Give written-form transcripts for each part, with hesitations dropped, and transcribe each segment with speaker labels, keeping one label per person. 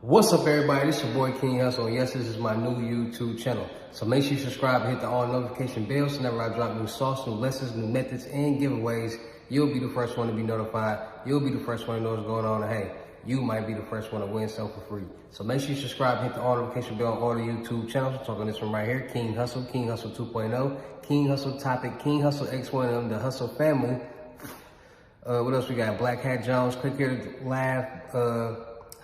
Speaker 1: What's up, everybody? This is your boy King Hussle, and yes, this is my new YouTube channel. So make sure you subscribe and hit the all notification bell so whenever I drop new sauce, new lessons, new methods, and giveaways, you'll be the first one to be notified. You'll be the first one to know what's going on, and hey, you might be the first one to win something for free. So make sure you subscribe and hit the all notification bell on all the YouTube channels. I'm talking this one right here, King Hussle, King Hussle 2.0, King Hussle Topic, King Hussle X1M, the Hussle family. What else we got? Blachat Jones, click here to laugh,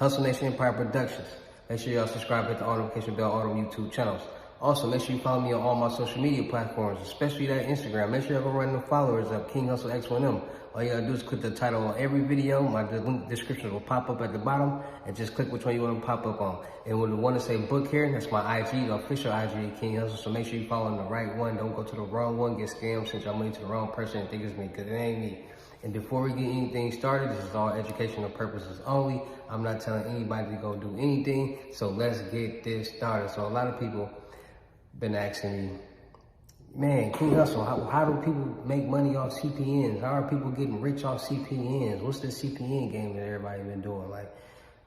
Speaker 1: Hussle Nation Empire Productions. Make sure y'all subscribe, hit the all notification bell on all the YouTube channels. Also, make sure you follow me on all my social media platforms, especially that Instagram. Make sure y'all go run the followers up, King Hussle X1M. All you gotta do is click the title on every video. My link description will pop up at the bottom, and just click which one you want to pop up on. And when the one to say book here, that's my IG, the official IG, King Hussle. So make sure you follow the right one. Don't go to the wrong one, get scammed, send your money to the wrong person and think it's me, because it ain't me. And before we get anything started, this is all educational purposes only. I'm not telling anybody to go do anything, so let's get this started. So a lot of people been asking me, man, King Hussle, how do people make money off CPNs? How are people getting rich off CPNs? What's the CPN game that everybody been doing? Like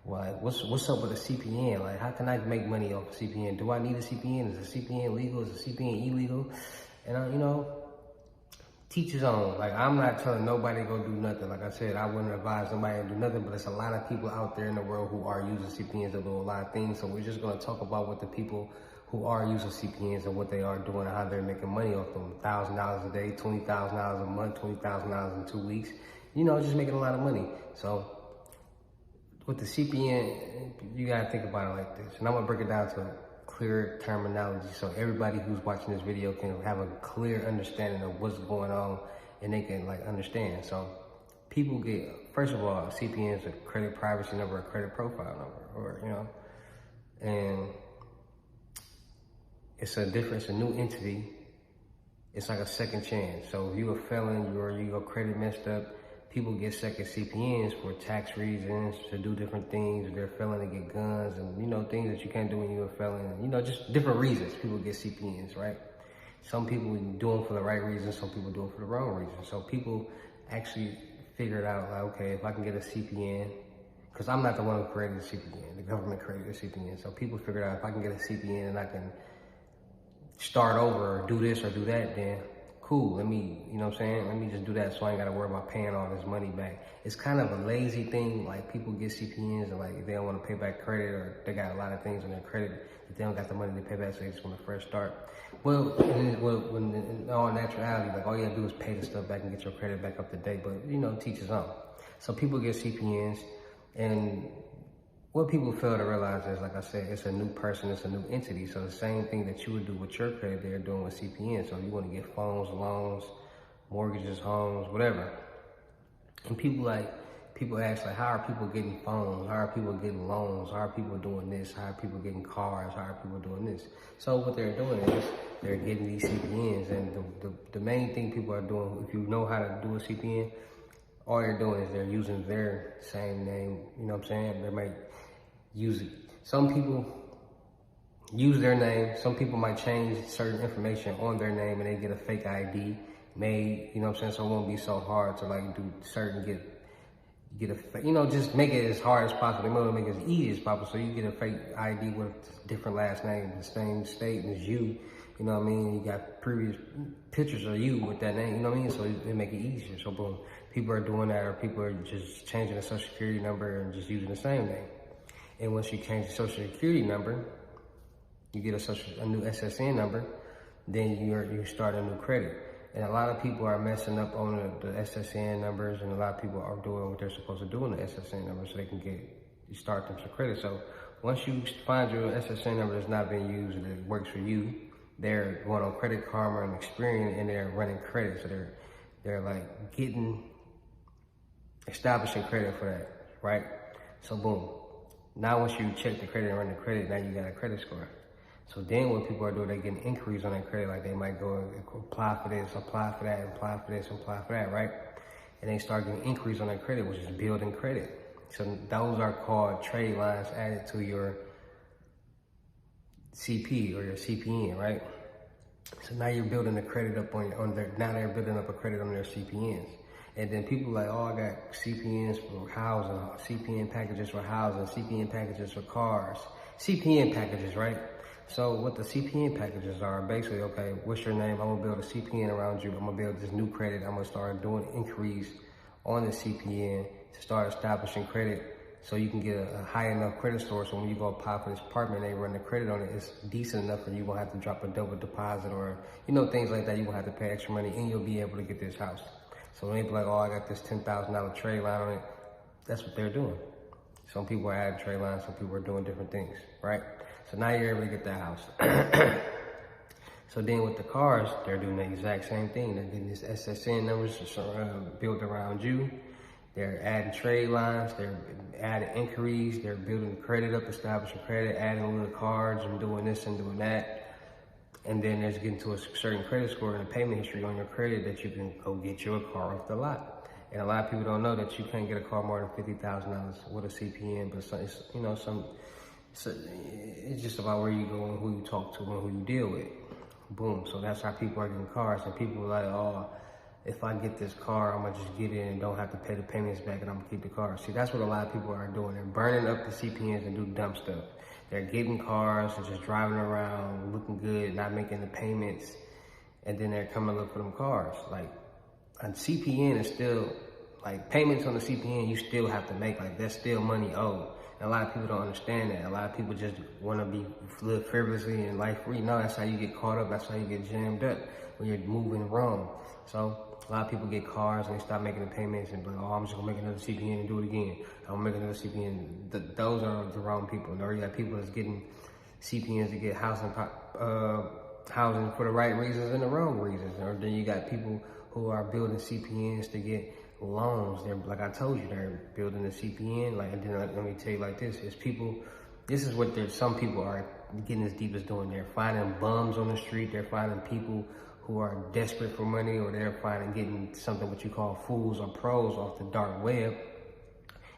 Speaker 1: what's up with a CPN? Like, how can I make money off a CPN? Do I need a CPN? Is a CPN legal? Is a CPN illegal? And you know, teach his own. Like, I'm not telling nobody to go do nothing. Like I said, I wouldn't advise somebody to do nothing, but there's a lot of people out there in the world who are using CPNs to do a lot of things. So we're just going to talk about what the people who are using CPNs and what they are doing and how they're making money off them. $1,000 a day, $20,000 a month, $20,000 in 2 weeks. You know, just making a lot of money. So with the CPN, you got to think about it like this. And I'm going to break it down to clear terminology so everybody who's watching this video can have a clear understanding of what's going on and they can like understand. So people get, first of all, CPN is a credit privacy number, a credit profile number, or you know, and it's a new entity. It's like a second chance. So if you're a felon, your credit messed up, people get second CPNs for tax reasons, to do different things. If they're a felon, they get guns and, you know, things that you can't do when you're a felon. You know, just different reasons people get CPNs, right? Some people do them for the right reasons, some people do them for the wrong reasons. So people actually figured out, like, okay, if I can get a CPN, because I'm not the one who created the CPN, the government created the CPN. So people figured out if I can get a CPN and I can start over or do this or do that, then cool, let me, you know what I'm saying? Let me just do that so I ain't gotta worry about paying all this money back. It's kind of a lazy thing. Like, people get CPNs and like they don't want to pay back credit, or they got a lot of things on their credit that they don't got the money to pay back, so they just want to fresh start. Well, when in all naturality, like, all you gotta do is pay the stuff back and get your credit back up to date, but you know, teach his own. So people get CPNs, and what people fail to realize is, like I said, it's a new person, it's a new entity. So the same thing that you would do with your credit, they're doing with CPN. So you want to get phones, loans, mortgages, homes, whatever. And people ask, like, how are people getting phones? How are people getting loans? How are people doing this? How are people getting cars? How are people doing this? So what they're doing is they're getting these CPNs. And the main thing people are doing, if you know how to do a CPN, all you're doing is they're using their same name. You know what I'm saying? They might use it. Some people use their name. Some people might change certain information on their name and they get a fake ID made, you know what I'm saying? So it won't be so hard to like do certain, get a, you know, just make it as hard as possible. They want to make it as easy as possible. So you get a fake ID with different last names, the same state as you. You know what I mean? You got previous pictures of you with that name, you know what I mean? So it make it easier. So boom, people are doing that, or people are just changing the social security number and just using the same name. And once you change the social security number, you get a new SSN number, then you start a new credit. And a lot of people are messing up on the SSN numbers, and a lot of people are doing what they're supposed to do on the SSN number so they can start them some credit. So once you find your SSN number that's not being used and it works for you, they're going on Credit Karma and Experian, and they're running credit. So they're like establishing credit for that, right? So boom. Now once you check the credit and run the credit, now you got a credit score. So then what people are doing, they get an increase on their credit. Like, they might go and apply for this, apply for that, apply for this, apply for that, right? And they start getting an increase on their credit, which is building credit. So those are called trade lines added to your CP or your CPN, right? So now you're building the credit up now they're building up a credit on their CPNs. And then people like, oh, I got CPNs for housing, CPN packages for housing, CPN packages for cars, CPN packages, right? So what the CPN packages are, basically, okay, what's your name? I'm gonna build a CPN around you. I'm gonna build this new credit. I'm gonna start doing inquiries on the CPN to start establishing credit so you can get a high enough credit score so when you go apply for this apartment, they run the credit on it, it's decent enough for you won't have to drop a double deposit or, you know, things like that. You won't have to pay extra money and you'll be able to get this house. So when they be like, oh, I got this $10,000 trade line on it, that's what they're doing. Some people are adding trade lines, some people are doing different things, right? So now you're able to get that house. So then with the cars, they're doing the exact same thing. They're getting this SSN numbers built around you. They're adding trade lines, they're adding inquiries, they're building credit up, establishing credit, adding little cards and doing this and doing that. And then there's getting to a certain credit score and a payment history on your credit that you can go get your car off the lot. And a lot of people don't know that you can't get a car more than $50,000 with a CPN, but it's, you know, it's just about where you go and who you talk to and who you deal with. Boom. So that's how people are getting cars. And people are like, oh, if I get this car, I'm gonna just get in and don't have to pay the payments back and I'm gonna keep the car. See, that's what a lot of people are doing. They're burning up the CPNs and do dumb stuff. They're getting cars and just driving around, looking good, not making the payments, and then they're coming to look for them cars. Like, a CPN is still, like, payments on the CPN, you still have to make, like, that's still money owed. And a lot of people don't understand that. A lot of people just want to live frivolously and life free. No, that's how you get caught up. That's how you get jammed up when you're moving wrong. So a lot of people get cars and they stop making the payments and be like, oh, I'm just gonna make another CPN and do it again. I'm gonna make another CPN. Those are the wrong people. Or you got people that's getting CPNs to get housing for the right reasons and the wrong reasons. Or then you got people who are building CPNs to get loans. They're, like I told you, they're building a CPN. Like, and then let me tell you like this: is people. This is what some people are getting as deep as doing. They're finding bums on the street. They're finding people who are desperate for money, or they're getting something what you call fools or pros off the dark web,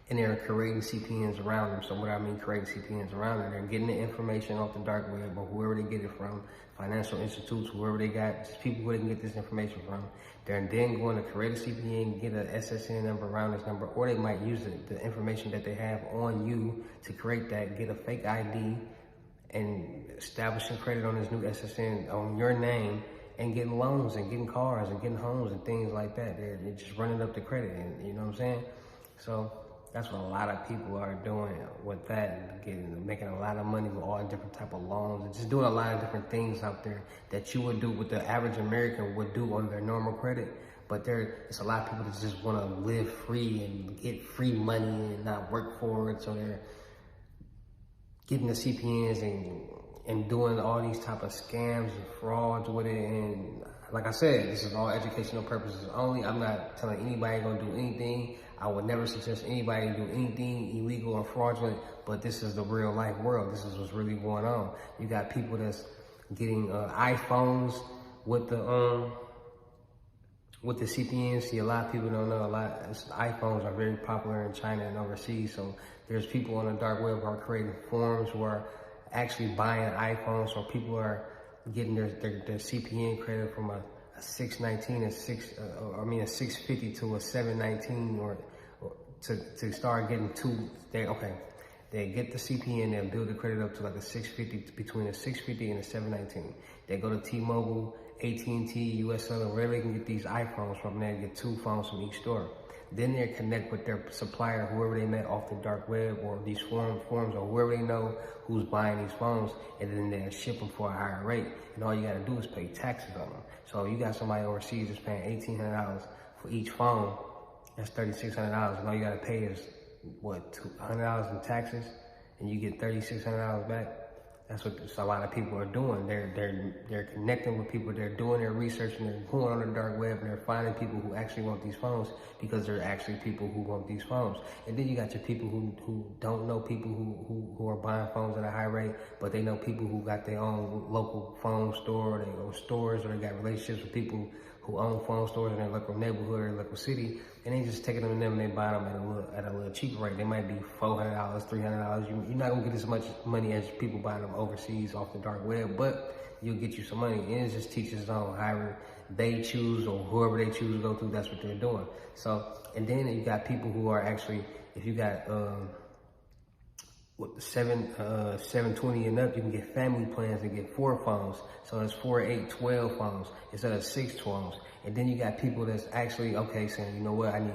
Speaker 1: and they're creating CPNs around them. So what I mean creating CPNs around them, they're getting the information off the dark web or whoever they get it from, financial institutes, whoever they got, just people who they can get this information from. They're then going to create a CPN, get an SSN number around this number, or they might use the information that they have on you to create that, get a fake ID, and establishing credit on this new SSN on your name, and getting loans and getting cars and getting homes and things like that. They're just running up the credit, and you know what I'm saying? So that's what a lot of people are doing with that, making a lot of money with all different type of loans and just doing a lot of different things out there that you would do, what the average American would do on their normal credit. But it's a lot of people that just want to live free and get free money and not work for it. So they're getting the CPNs and doing all these type of scams and frauds with it. And like I said, this is all educational purposes only. I'm not telling anybody gonna do anything. I would never suggest anybody do anything illegal or fraudulent, but this is the real life world. This is what's really going on. You got people that's getting iPhones with the CPN. See, a lot of people don't know iPhones are very popular in China and overseas. So there's people on the dark web who are creating forums who are actually buying iPhones. So people are getting their CPN credit from a 619, a 650 to a 719, or to start getting they get the CPN, they'll build the credit up to like a 650, between a 650 and a 719. They go to T-Mobile, AT&T, USL, wherever they can get these iPhones from, they get 2 phones from each store. Then they connect with their supplier, whoever they met off the dark web or these forums or whoever they know who's buying these phones, and then they ship them for a higher rate. And all you gotta do is pay taxes on them. So you got somebody overseas that's paying $1,800 for each phone, that's $3,600. And all you gotta pay is, what, $200 in taxes, and you get $3,600 back. That's what a lot of people are doing. They're connecting with people. They're doing their research and they're going on the dark web and they're finding people who actually want these phones because they're actually people who want these phones. And then you got your people who don't know people who are buying phones at a high rate, but they know people who got their own local phone store, or they own stores, or they got relationships with people who own phone stores in their local neighborhood or local city, and they just taking them to them and they buy them at a little cheaper rate. They might be $400, $300. You're not gonna get as much money as people buying them overseas off the dark web, but you'll get you some money. And it just teaches on however they choose or whoever they choose to go through, that's what they're doing. So, and then you got people who are actually, if you got 720 and up, you can get family plans and get 4 phones. So it's 4, 8, 12 phones instead of 6 phones. And then you got people that's actually, okay, saying, you know what, I need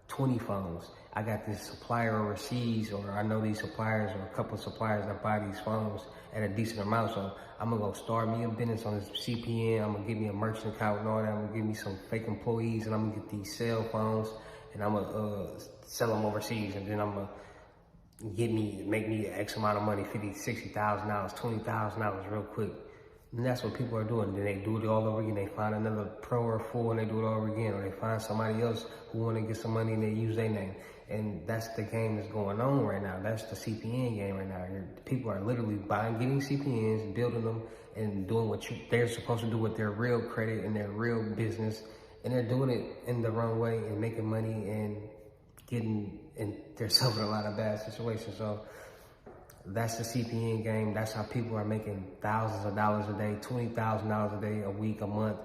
Speaker 1: 20 phones. I got this supplier overseas, or I know these suppliers or a couple of suppliers that buy these phones at a decent amount. So I'm gonna go start me a business on this CPN. I'm gonna give me a merchant account and all that. I'm gonna give me some fake employees, and I'm gonna get these cell phones, and I'm gonna sell them overseas, and then I'm gonna make me X amount of money, $50,000, $60,000, $20,000 real quick. And that's what people are doing. Then they do it all over again. They find another pro or fool and they do it all over again. Or they find somebody else who want to get some money and they use their name. And that's the game that's going on right now. That's the CPN game right now. People are literally getting CPNs, building them, and doing what they're supposed to do with their real credit and their real business. And they're doing it in the wrong way and making money and getting themselves in a lot of bad situations. So that's the CPN game. That's how people are making thousands of dollars a day, $20,000 a day, a week, a month,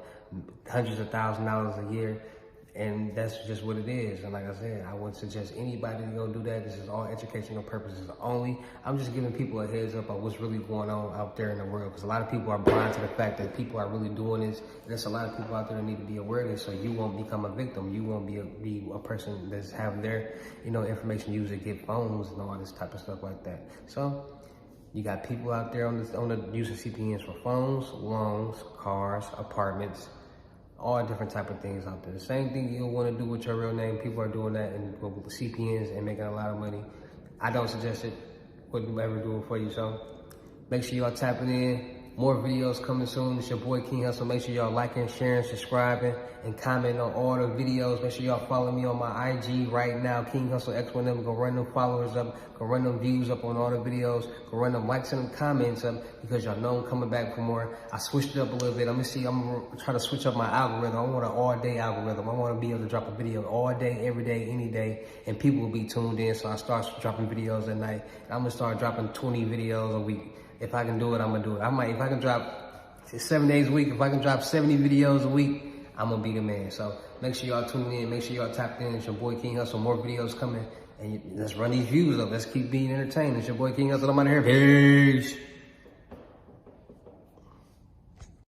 Speaker 1: hundreds of thousands of dollars a year. And that's just what it is. And like I said, I wouldn't suggest anybody to go do that. This is all educational purposes only. I'm just giving people a heads up on what's really going on out there in the world. Because a lot of people are blind to the fact that people are really doing this. And there's a lot of people out there that need to be aware of this, so you won't become a victim. You won't be a person that's having their, information used to get phones and all this type of stuff like that. So you got people out there on the using CPNs for phones, loans, cars, apartments, all different type of things out there. The same thing you'll want to do with your real name. People are doing that and with CPNs and making a lot of money. I don't suggest it. Wouldn't ever do it for you. So make sure y'all tapping in. More videos coming soon. It's your boy King Hussle. Make sure y'all liking, sharing, subscribing, and commenting on all the videos. Make sure y'all follow me on my IG right now, King Hussle X1M. Go run them followers up. Go run them views up on all the videos. Go run them likes and them comments up, because y'all know I'm coming back for more. I switched it up a little bit. I'm gonna try to switch up my algorithm. I want an all-day algorithm. I want to be able to drop a video all day, every day, any day, and people will be tuned in. So I start dropping videos at night. I'm gonna start dropping 20 videos a week. If I can do it, I'm gonna do it. If I can drop 7 days a week, if I can drop 70 videos a week, I'm gonna be the man. So make sure y'all tune in, make sure y'all tapped in. It's your boy King Hussle. More videos coming, and let's run these views up. Let's keep being entertained. It's your boy King Hussle. I'm out of here. Peace.